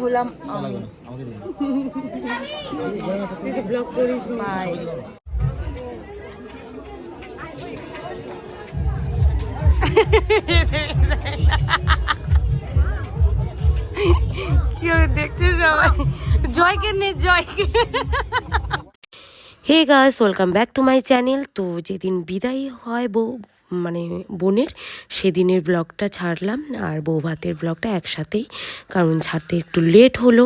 হলাম আমি। ব্লগ করিস ভাই। কেউ দেখছে সবাই, জয়কে নে, জয়কে। Hey guys, welcome back to my channel. তো যেদিন বিদায় হয় বোনের, সেদিনের ব্লগটা ছাড়লাম আর বউ ভাতের ব্লগটা একসাথেই, কারণ ছাড়তে একটু লেট হলো,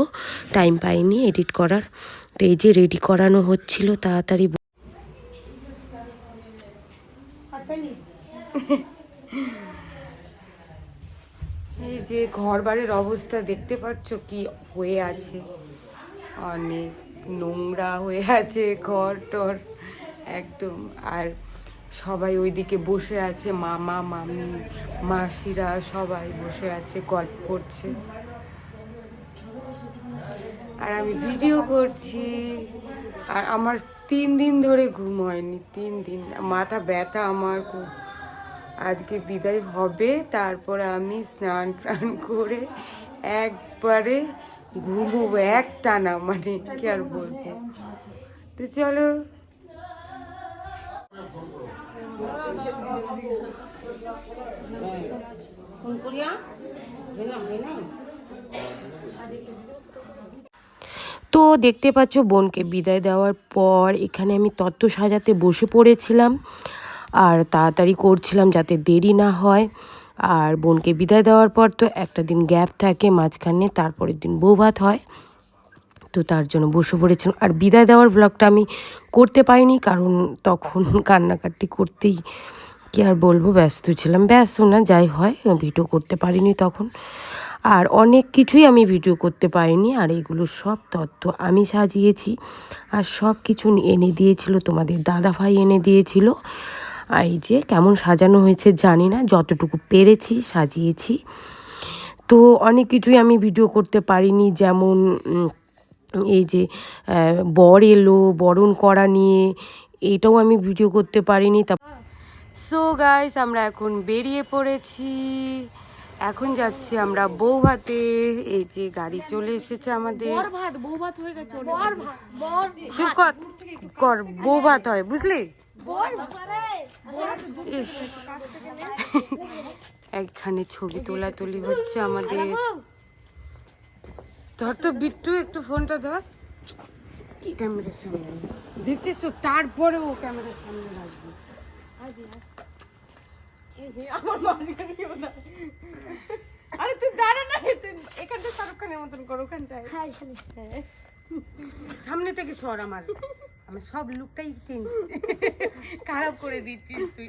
টাইম পাইনি এডিট করার। তো এই যে রেডি করানো হচ্ছিল তাড়াতাড়ি। এই যে ঘর বাড়ির অবস্থা দেখতে পাচ্ছ কি হয়ে আছে, অনেক নোংরা হয়ে আছে ঘর টর একদম। আর সবাই ওইদিকে বসে আছে, মামা মামি মাসিরা সবাই বসে আছে, গল্প করছে আর আমি ভিডিও করছি। আর আমার 3 দিন ধরে ঘুম হয়নি, 3 দিন মাথা ব্যথা আমার খুব। আজকে বিদায় হবে, তারপরে আমি স্নান টান করে একবারে ঘুমোবো একটানা, মানে কি আর বলবো। তো চলো। তো দেখতে পাচ্ছ বোনকে বিদায় দেওয়ার পর এখানে আমি তত্ত্ব সাজাতে বসে পড়েছিলাম আর তাড়াতাড়ি করছিলাম যাতে দেরি না হয়। আর বোনকে বিদায় দেওয়ার পর তো একটা দিন গ্যাপ থাকে মাঝখানে, তারপরের দিন বৌভাত হয়, তো তার জন্য বসে পড়েছিলাম। আর বিদায় দেওয়ার ব্লগটা আমি করতে পারিনি, কারণ তখন কান্নাকাটি করতেই কি আর বলবো, ব্যস্ত ছিলাম। ব্যস্ত না, যাই হয়, ভিডিও করতে পারিনি তখন। আর অনেক কিছুই আমি ভিডিও করতে পারিনি। আর এগুলো সব তত্ত্ব আমি সাজিয়েছি আর সব কিছু এনে দিয়েছিল তোমাদের দাদাভাই, এনে দিয়েছিল। আর এই যে কেমন সাজানো হয়েছে জানি না, যতটুকু পেরেছি সাজিয়েছি। তো অনেক কিছুই আমি ভিডিও করতে পারিনি, যেমন এই যে বর এলো, বরণ করা নিয়ে, এটাও আমি ভিডিও করতে পারিনি। সো গাইস, আমরা এখন বেরিয়ে পড়েছি, এখন যাচ্ছি আমরা বৌভাতে। এই যে গাড়ি চলে এসেছে আমাদের। বৌভাত হয়ে গেছে, চুপ কর, বৌভাত হয় বুঝলি। ইস, এখানে ছবি তোলাতুলি হচ্ছে আমাদের। ধর তো বিট্টু, একটু ফোনটা ধর, ক্যামেরার সামনে দেখছিস তো, তারপরে ও ক্যামেরার সামনে রাখবি। আরে তুই দাঁড়া না, তুই এখানটা শাহরুখ খানের মতন কর, ওখানটায় সামনে থেকে সর। আমার সব লুকটাই চেঞ্জ খারাপ করে দিচ্ছিস তুই।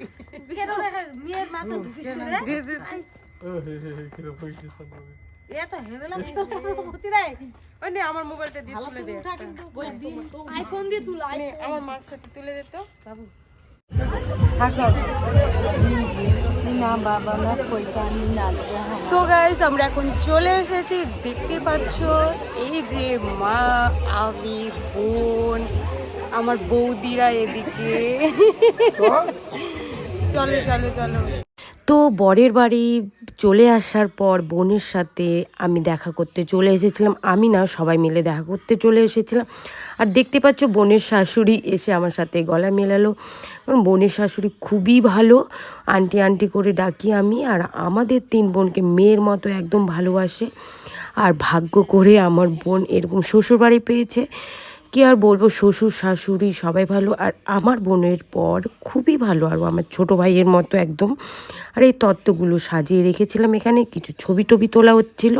আমার মোবাইলটা দিয়ে তুলে দে, আইফোন দিয়ে তুলে, আমার মার সাথে তুলে দে তো বাবু। সো গাইস, আমরা এখন চলে এসেছি, দেখতে পাচ্ছ। এই যে মা, আমি, বোন, আমার বৌদিরা এদিকে। চলো চলো চলো। তো বরের বাড়ি চলে আসার পর বোনের সাথে আমি দেখা করতে চলে এসেছিলাম। আমি না, সবাই মিলে দেখা করতে চলে এসেছিলাম। আর দেখতে পাচ্ছ বোনের শাশুড়ি এসে আমার সাথে গলা মেলালো, কারণ বোনের শাশুড়ি খুবই ভালো, আন্টি আন্টি করে ডাকি আমি। আর আমাদের 3 বোনকে মেয়ের মতো একদম ভালোবাসে। আর ভাগ্য করে আমার বোন এরকম শ্বশুরবাড়ি পেয়েছে, কি আর বলবো, শ্বশুর শাশুড়ি সবাই ভালো। আর আমার বোনের পর খুবই ভালো, আর আমার ছোটো ভাইয়ের মতো একদম। আর এই তত্ত্বগুলো সাজিয়ে রেখেছিলাম, এখানে কিছু ছবি টবি তোলা হচ্ছিল,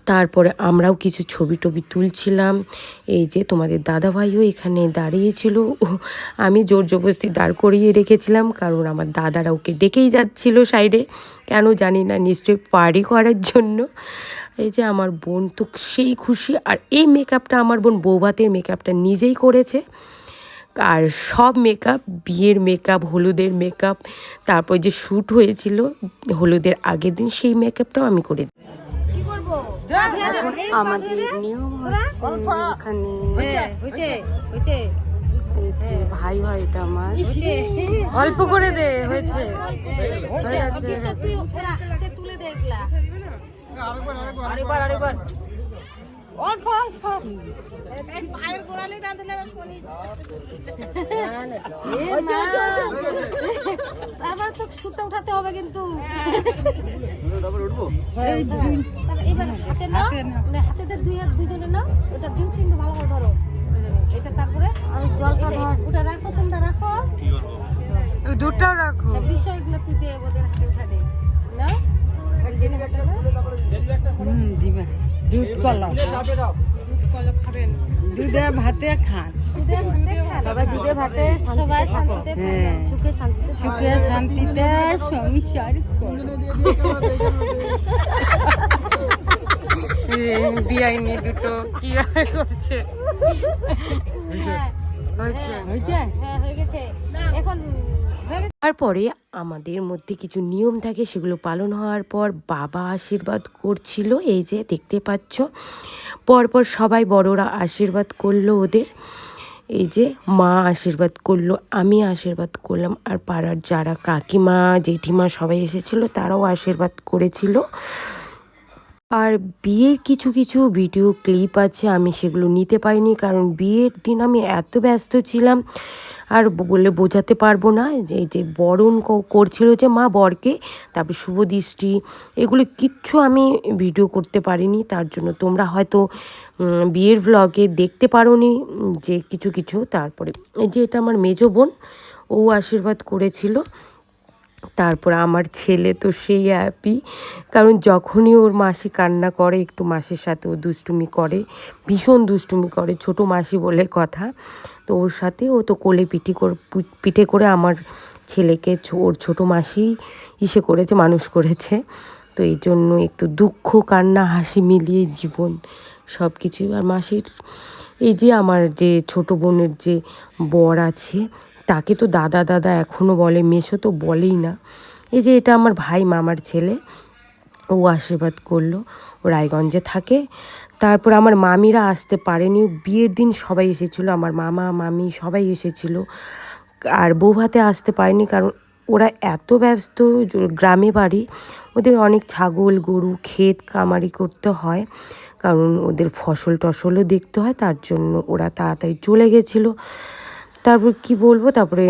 তারপরে আমরাও কিছু ছবি টবি তুলছিলাম। এই যে তোমাদের দাদাভাইও এখানে দাঁড়িয়েছিল, আমি জোর জবরদস্তি দাঁড় করিয়ে রেখেছিলাম, কারণ আমার দাদারা ওকে ডেকেই যাচ্ছিল সাইডে, কেন জানি না, নিশ্চয়ই পার্টি করার জন্য। এই যে আমার বোন তো সেই খুশি। আর এই মেকআপটা আমার বোন বৌভাতের মেকআপটা নিজেই করেছে। আর সব মেকআপ, বিয়ের মেকআপ, হলুদের মেকআপ, তারপর যে শ্যুট হয়েছিল হলুদের আগের দিন, সেই মেকআপটাও আমি করে দিই। আমাদের নিয়ম হচ্ছে এখানে, এই যে ভাই হয় এটা আমার, অল্প করে দে, হয়েছে। আবার তো শুটটা উঠাতে হবে কিন্তু এবার হাতে না হাতে দুই হাত দুইজনে না ওটা দুই কিন্তু ভালো করে ধরো এটা তারপরে আমি জলটা ধর ওটা রাখো তোমরা রাখো দুধটাও রাখো বিষয়গুলো তুই দে ওদের হাতে উঠা দে না দিবে দুধ কলা খাবেন দুধে ভাতে খান সবাই দিবে ভাতে সবাই শান্তিতে সুখে শান্তিতে সুখে শান্তিতে সংসার বিয়াইনি দুটো কি করছে হয়েছে হ্যাঁ হয়ে গেছে এখন তারপরে আমাদের মধ্যে কিছু নিয়ম থাকে, সেগুলো পালন হওয়ার পর বাবা আশীর্বাদ করছিল। এই যে দেখতে পাচ্ছ, পরপর সবাই বড়রা আশীর্বাদ করলো ওদের। এই যে মা আশীর্বাদ করলো, আমি আশীর্বাদ করলাম, আর পাড়ার যারা কাকিমা জেঠিমা সবাই এসেছিল তারাও আশীর্বাদ করেছিল। আর বিয়ের কিছু কিছু ভিডিও ক্লিপ আছে, আমি সেগুলো নিতে পারিনি, কারণ বিয়ের দিন আমি এত ব্যস্ত ছিলাম আর বলে বোঝাতে পারবো না। যে বরণ করছিল যে মা বরকে, তারপরে শুভ দৃষ্টি, এগুলো কিচ্ছু আমি ভিডিও করতে পারিনি। তার জন্য তোমরা হয়তো বিয়ের ভ্লগে দেখতে পারোনি যে কিছু কিছু। তারপরে এই যে এটা আমার মেজো বোন, ও আশীর্বাদ করেছিল। তারপর আমার ছেলে তো সেই হ্যাপি, কারণ যখনই ওর মাসি কান্না করে, একটু মাসির সাথে ও দুষ্টুমি করে, ভীষণ দুষ্টুমি করে, ছোট মাসি বলে কথা। তো ওর সাথে ও তো কোলে পিঠে করে আমার ছেলেকে ওর ছোট মাসি করেছে, মানুষ করেছে। তো এই জন্য একটু দুঃখ কান্না হাসি মিলিয়ে জীবন সব কিছুই। আর মাসির এই যে আমার যে ছোট বোনের যে বর আছে, তাকে তো দাদা দাদা এখনও বলে, মেসো তো বলেই না। এই যে এটা আমার ভাই মামার ছেলে, ও আশীর্বাদ করলো, ও রায়গঞ্জে থাকে। তারপর আমার মামিরা আসতে পারেনি, বিয়ের দিন সবাই এসেছিলো, আমার মামা মামি সবাই এসেছিলো। আর বৌভাতে আসতে পারেনি, কারণ ওরা এত ব্যস্ত, গ্রামে বাড়ি, ওদের অনেক ছাগল গরু ক্ষেত কামারি করতে হয়, কারণ ওদের ফসল টসলও দেখতে হয়, তার জন্য ওরা তাড়াতাড়ি চলে গেছিলো। তারপর কি বলবো, তারপরে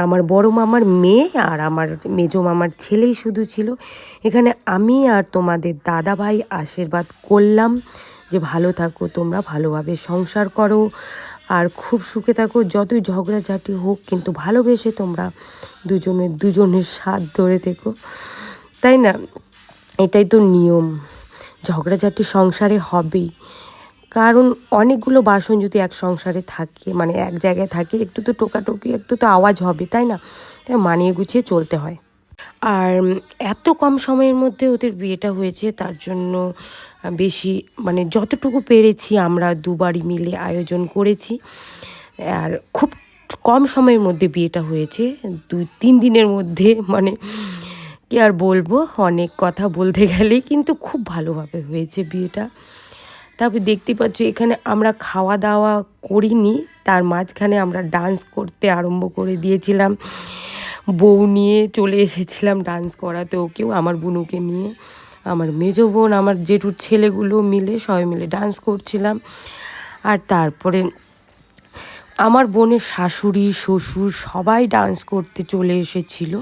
আমার বড় মামার মেয়ে আর আমার মেজো মামার ছেলেই শুধু ছিল এখানে। আমি আর তোমাদের দাদা ভাই আশীর্বাদ করলাম যে ভালো থাকো তোমরা, ভালোভাবে সংসার করো, আর খুব সুখে থাকো, যতই ঝগড়াঝাটি হোক কিন্তু ভালোবেসে তোমরা দুজনের সাথ ধরে থেকো, তাই না? এটাই তো নিয়ম, ঝগড়াঝাটি সংসারে হবেই, কারণ অনেকগুলো বাসন যদি এক সংসারে থাকে, মানে এক জায়গায় থাকে, একটু তো টোকাটুকি, একটু তো আওয়াজ হবে, তাই না? তাই মানিয়ে গুছিয়ে চলতে হয়। আর এত কম সময়ের মধ্যে ওদের বিয়েটা হয়েছে, তার জন্য বেশি মানে যতটুকু পেরেছি আমরা দুবারই মিলে আয়োজন করেছি। আর খুব কম সময়ের মধ্যে বিয়েটা হয়েছে, 2-3 দিনের মধ্যে, মানে কি আর বলবো, অনেক কথা বলতে গেলেই, কিন্তু খুব ভালোভাবে হয়েছে বিয়েটা। তারপর দেখতে পাচ্ছ এখানে আমরা খাওয়া দাওয়া করিনি, তার মাঝখানে আমরা ডান্স করতে আরম্ভ করে দিয়েছিলাম। বউ নিয়ে চলে এসেছিলাম ডান্স করাতে, ওকেও, আমার বোনকে নিয়ে, আমার মেজো বোন, আমার জেঠুর ছেলেগুলো মিলে সবাই মিলে ডান্স করছিলাম। আর তারপরে আমার বোনের শাশুড়ি শ্বশুর সবাই ডান্স করতে চলে এসেছিল।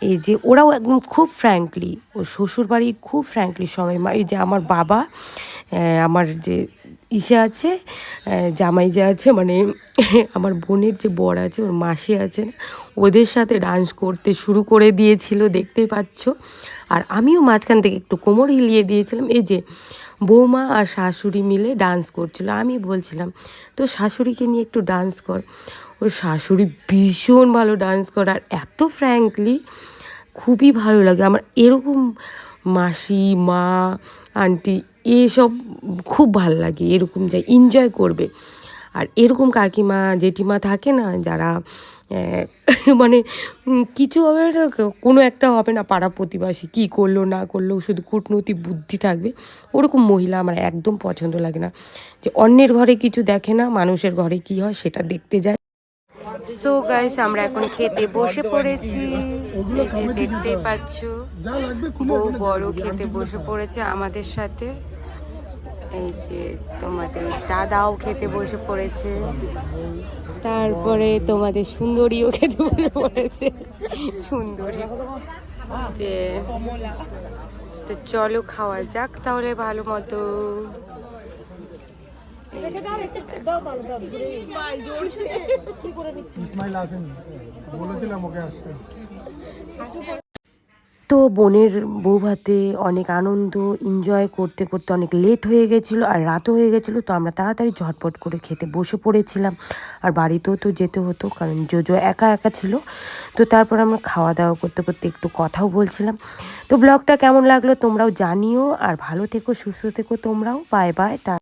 এই যে ওরাও একদম খুব ফ্র্যাঙ্কলি, ও শ্বশুর বাড়ি খুব ফ্র্যাঙ্কলি সবাই। এই যে আমার বাবা, আমার যে আছে জামাই যে আছে, মানে আমার বোনের যে বর আছে, ওর মাসি আছে, ওদের সাথে ডান্স করতে শুরু করে দিয়েছিল, দেখতেই পাচ্ছ। আর আমিও মাঝখান থেকে একটু কোমর হিলিয়ে দিয়েছিলাম। এই যে বৌমা আর শাশুড়ি মিলে ডান্স করছিল, আমি বলছিলাম তো শাশুড়িকে নিয়ে একটু ডান্স কর। ওর শাশুড়ি ভীষণ ভালো ডান্স করে, আর এত ফ্র্যাঙ্কলি, খুবই ভালো লাগে আমার। এরকম মাসি মা আন্টি এসব খুব ভালো লাগে, এরকম যাই এনজয় করবে। আর এরকম কাকিমা জেঠিমা থাকে না, যারা মানে কিছু হবে না, কোনো একটা হবে না, পাড়া প্রতিবেশী কী করলো না করলো, শুধু কূটনৈতি বুদ্ধি থাকবে, ওরকম মহিলা আমার একদম পছন্দ লাগে না। যে অন্যের ঘরে কিছু দেখে না, মানুষের ঘরে কি হয় সেটা দেখতে যায়। সো গাইস, আমরা এখন খেতে বসে পড়েছি, দেখতে পাচ্ছ। বউ বড় খেতে বসে পড়েছে আমাদের সাথে। এই যে তোমাদের দাদাও খেতে বসে পড়েছে, তারপরে তোমাদের সুন্দরীও খেতে বসে পড়েছে। সুন্দরী যে তো চলো খাওয়া যাক তাহলে ভালো মতো। ইসমাইল আসেনি, বলেছিলাম ওকে আসতে। তো বোনের বউ ভাতে অনেক আনন্দ এনজয় করতে করতে অনেক লেট হয়ে গেছিলো আর রাতও হয়ে গেছিলো। তো আমরা তাড়াতাড়ি ঝটপট করে খেতে বসে পড়েছিলাম। আর বাড়িতেও তো যেতে হতো কারণ জোজো একা একা ছিল। তো তারপর আমরা খাওয়া দাওয়া করতে করতে একটু কথাও বলছিলাম। তো ব্লগটা কেমন লাগলো তোমরাও জানিও, আর ভালো থেকো, সুস্থ থেকো তোমরাও। Bye bye.